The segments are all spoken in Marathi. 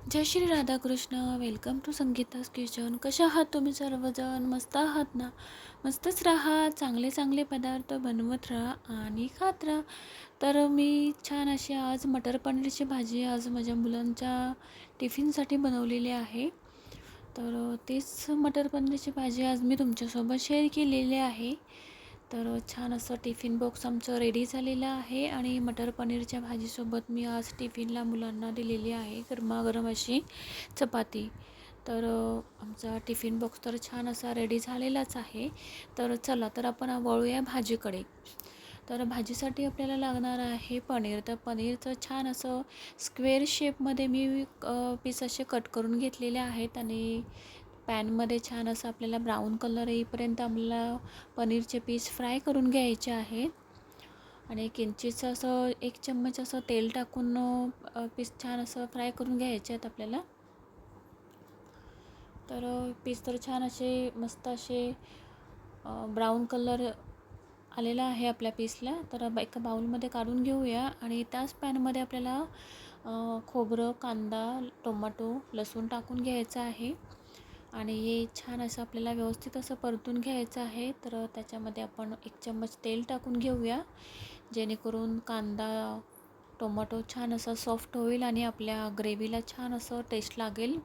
Jai Shri Radhakrishna. Welcome to Sangeeta's kitchen. कशा आहात तुम्ही सर्वजण? मस्त आहात ना? मस्तच राहा, चांगले चांगले पदार्थ बनवत राहा आणि खात राहा. तर मी छान अशी आज मटर पनीरची भाजी आज माझ्या मुलांच्या टिफिनसाठी बनवलेली आहे. तर तेच मटर पनीरची भाजी आज मी तुमच्यासोबत शेअर केलेली आहे. तर छान असं टिफिन बॉक्स आमचं रेडी झालेलं आहे आणि मटर पनीरच्या भाजीसोबत मी आज टिफिनला मुलांना दिलेली आहे गरमागरम अशी चपाती. तर आमचा टिफिन बॉक्स तर छान असा रेडी झालेलाच आहे. तर चला तर आपण वळूया भाजीकडे. तर भाजीसाठी आपल्याला लागणार आहे पनीर. तर पनीरचं छान असं स्क्वेअर शेपमध्ये मी पीस असे कट करून घेतलेले आहेत आणि पॅनमध्ये छान असं आपल्याला ब्राऊन कलर येईपर्यंत आपल्याला पनीरचे पीस फ्राय करून घ्यायचे आहेत. आणि किंचितचं असं 1 चम्मच असं तेल टाकून पीस छान असं फ्राय करून घ्यायचे आहेत आपल्याला. तर पीस तर छान असे मस्त असे ब्राऊन कलर आलेला आहे आपल्या पीसला. तर एका बाउलमध्ये काढून घेऊया आणि त्याच पॅनमध्ये आपल्याला खोबरं, कांदा, टोमॅटो, लसूण टाकून घ्यायचं आहे आणि हे छान असं आपल्याला व्यवस्थित असं परतून घ्यायचं आहे. तर त्याच्यामध्ये आपण 1 चम्मच तेल टाकून घेऊया, जेणेकरून कांदा, टोमॅटो छान असं सॉफ्ट होईल आणि आपल्या ग्रेव्हीला छान असं टेस्ट लागेल.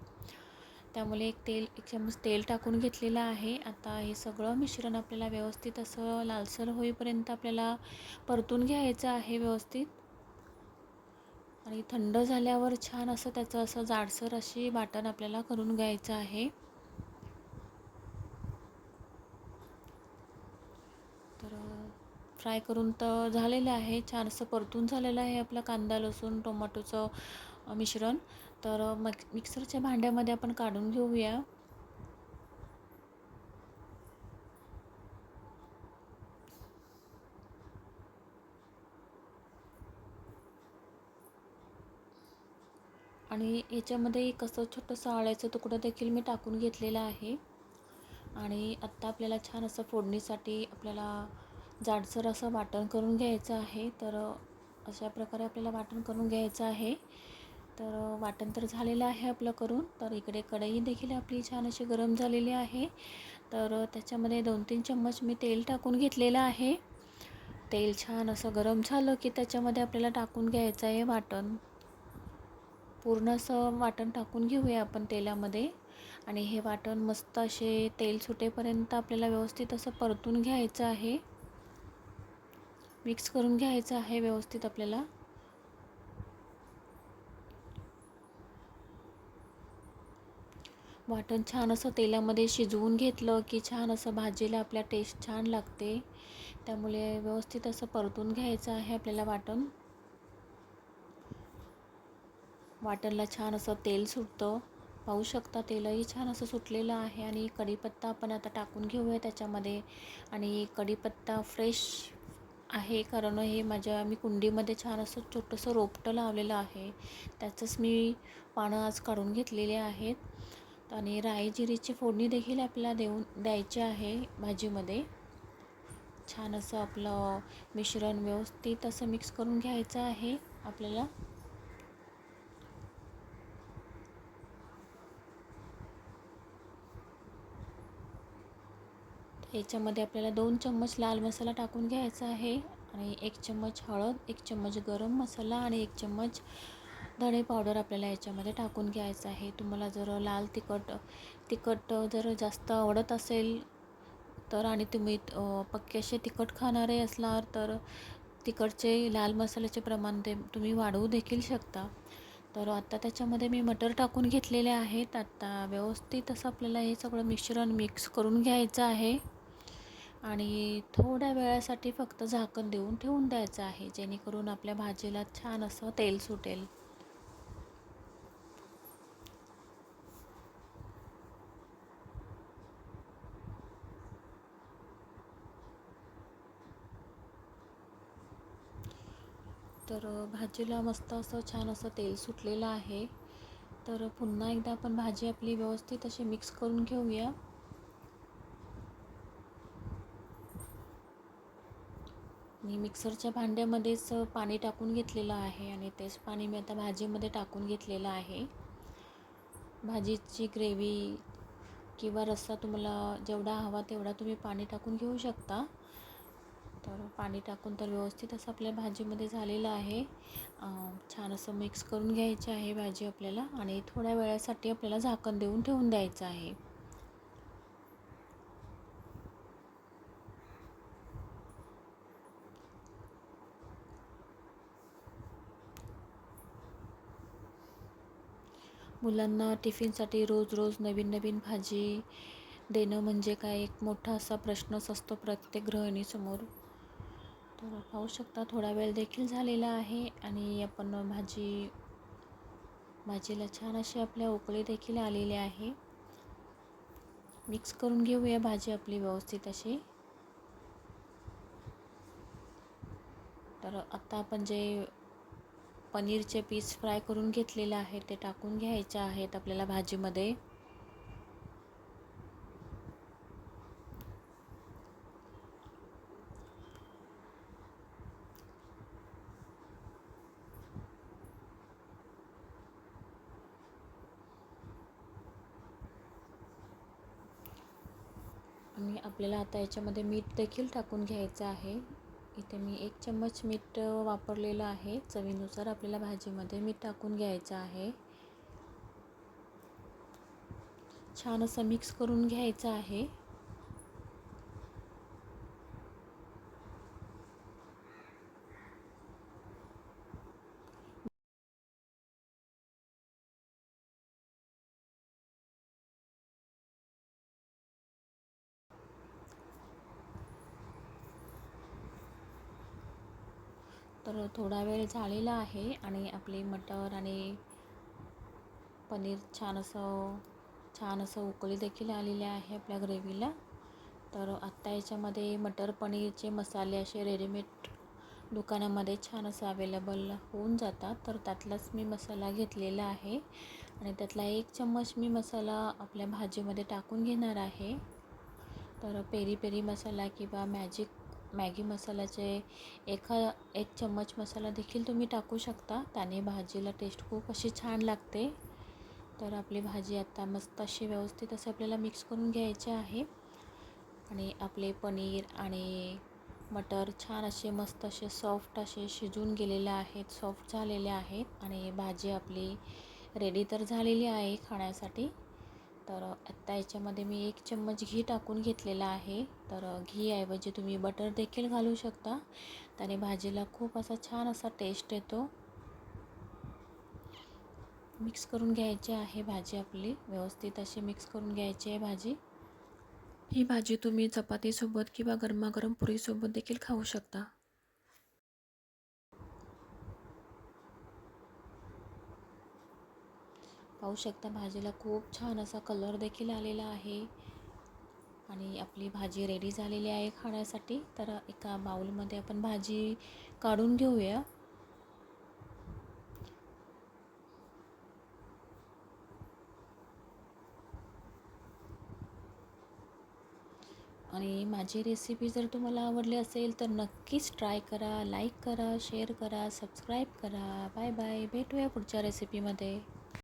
त्यामुळे 1 चम्मच तेल टाकून घेतलेलं आहे. आता हे सगळं मिश्रण आपल्याला व्यवस्थित असं लालसर होईपर्यंत आपल्याला परतून घ्यायचं आहे व्यवस्थित. आणि थंड झाल्यावर छान असं त्याचं असं जाडसर अशी वाटण आपल्याला करून घ्यायचं आहे. तर फ्राय करून तर झालेलं आहे, छान असं परतून झालेलं आहे आपलं कांदा, लसूण, टोमॅटोचं मिश्रण. तर मिक्सरच्या भांड्यामध्ये आपण काढून घेऊया. आणि याच्यामध्ये एक असं छोटंसं आळ्याचं तुकडं देखील मी टाकून घेतलेलं आहे. आणि आत्ता आपल्याला छान असं फोडणीसाठी आपल्याला जाडसर असं वाटण करून घ्यायचं आहे. तर अशा प्रकारे आपल्याला वाटण करून घ्यायचं आहे. तर वाटण तर झालेलं आहे आपलं करून. तर इकडे कढई देखील आपली छान अशी गरम झालेली आहे. तर त्याच्यामध्ये 2-3 चम्मच मी तेल टाकून घेतलेलं आहे. तेल छान असं गरम झालं की त्याच्यामध्ये आपल्याला टाकून घ्यायचं आहे वाटण. पूर्ण असं वाटण टाकून घेऊया आपण तेलामध्ये आणि हे वाटण मस्त असे तेल सुटेपर्यंत आपल्याला व्यवस्थित असं परतून घ्यायचं आहे. मिक्स करून घ्यायचं आहे व्यवस्थित आपल्याला. वाटण छान असं तेलामध्ये शिजवून घेतलं की छान असं भाजीला आपल्या टेस्ट छान लागते. त्यामुळे व्यवस्थित असं परतून घ्यायचं आहे आपल्याला वाटण. वाटणला छान असं तेल सुटतं, पाहू शकता तेलही छान असं सुटलेलं आहे. आणि कढीपत्ता आपण आता टाकून घेऊया त्याच्यामध्ये. आणि कढीपत्ता फ्रेश आहे कारण हे मी कुंडीमध्ये छान असं छोटंसं रोपटं लावलेलं आहे, त्याचंच मी पानं आज काढून घेतलेले आहेत. आणि राई जिरीची फोडणी देखील आपल्याला द्यायची आहे भाजीमध्ये. छान असं आपलं मिश्रण व्यवस्थित असं मिक्स करून घ्यायचं आहे आपल्याला. याच्यामध्ये आपल्याला 2 चम्मच लाल मसाला टाकून घ्यायचा आहे आणि 1 चम्मच हळद, 1 चम्मच गरम मसाला आणि 1 चम्मच धणे पावडर आपल्याला याच्यामध्ये टाकून घ्यायचं आहे. तुम्हाला जर लाल तिखट जर जास्त आवडत असेल तर आणि तुम्ही पक्के असे तिखट खाणारे असणार तर तिखटचे लाल मसाल्याचे प्रमाण तुम्ही वाढवू देखील शकता. तर आता त्याच्यामध्ये मी मटर टाकून घेतलेले आहेत. आता व्यवस्थित असं आपल्याला हे सगळं मिश्रण मिक्स करून घ्यायचं आहे आणि थोड्या वेळासाठी फक्त झाकण देऊन ठेवून द्यायचं आहे, जेणेकरून आपल्या भाजीला छान असं तेल सुटेल. तर भाजीला मस्त असं छान असं तेल सुटलेलं आहे. तर पुन्हा एकदा आपण भाजी आपली व्यवस्थित अशी मिक्स करून घेऊया. मी मिक्सरच्या भांड्यामध्येच पाणी टाकून घेतलेलं आहे आणि तेच पाणी मी आता भाजीमध्ये टाकून घेतलेलं आहे. भाजीची ग्रेव्ही किंवा रस्सा तुम्हाला जेवढा हवा तेवढा तुम्ही पाणी टाकून घेऊ शकता. तर पाणी टाकून तर व्यवस्थित असं आपल्या भाजीमध्ये झालेलं आहे. छान असं मिक्स करून घ्यायची आहे भाजी आपल्याला आणि थोड्या वेळासाठी आपल्याला झाकण देऊन ठेवून द्यायचं आहे. मुलांना टिफिनसाठी रोज रोज नवीन नवीन भाजी देणं म्हणजे काय एक मोठा असा प्रश्नच असतो प्रत्येक गृहिणीसमोर. तर पाहू शकता थोडा वेळ देखील झालेला आहे आणि आपण भाजीला छान अशी आपल्या उकळी देखील आलेली आहे. मिक्स करून घेऊया भाजी आपली व्यवस्थित अशी. तर आता आपण जे पनीरचे पीस फ्राय करून घेतलेले आहेत ते टाकून घ्यायचे आहेत आपल्याला भाजीमध्ये. आणि आपल्याला आता याच्यामध्ये मीठ देखील टाकून घ्यायचं आहे. इथे मी 1 चम्मच मीठ वापरलेलं आहे. चवीनुसार आपल्याला भाजीमध्ये मीठ टाकून घ्यायचं आहे. छान असं मिक्स करून घ्यायचं आहे. तर थोडा वेळ झालेला आहे आणि आपले मटर आणि पनीर छान असं उकळी देखील आलेली आहे आपल्या ग्रेव्हीला. तर आत्ता याच्यामध्ये मटर पनीरचे मसाले असे रेडीमेड दुकानामध्ये छान असं अवेलेबल होऊन जातात. तर त्यातलाच मी मसाला घेतलेला आहे आणि त्यातला 1 चम्मच मी मसाला आपल्या भाजीमध्ये टाकून घेणार आहे. तर पेरी पेरी मसाला किंवा मॅगी मसाल्याचे 1 चम्मच मसाला देखील तुम्ही टाकू शकता. त्याने भाजीला टेस्ट खूप अशी छान लागते. तर आपली भाजी आता मस्त अशी व्यवस्थित असं आपल्याला मिक्स करून घ्यायचे आहे आणि आपले पनीर आणि मटर छान असे मस्त असे सॉफ्ट असे शिजून गेलेले आहेत, सॉफ्ट झालेले आहेत आणि भाजी आपली रेडी तर झालेली आहे खाण्यासाठी. तर आत्ता याच्यामध्ये मी 1 चम्मच घी टाकून घेतलेला आहे. तर घीऐवजी तुम्ही बटर देखील घालू शकता. त्याने भाजीला खूप असा छान असा टेस्ट येतो. मिक्स करून घ्यायची आहे भाजी आपली व्यवस्थित अशी मिक्स करून घ्यायची आहे भाजी. ही भाजी तुम्ही चपातीसोबत किंवा गरमागरम पुरीसोबत देखील खाऊ शकता. पाहू शकता भाजीला खूप छान असा कलर देखील आलेला आहे आणि आपली भाजी रेडी झालेली आहे खाण्यासाठी. तर एका बाउलमध्ये आपण भाजी काढून घेऊया. आणि माझी रेसिपी जर तुम्हाला आवडली असेल तर नक्कीच ट्राय करा, लाईक करा, शेअर करा, सबस्क्राईब करा. Bye bye. भेटूया पुढच्या रेसिपीमध्ये.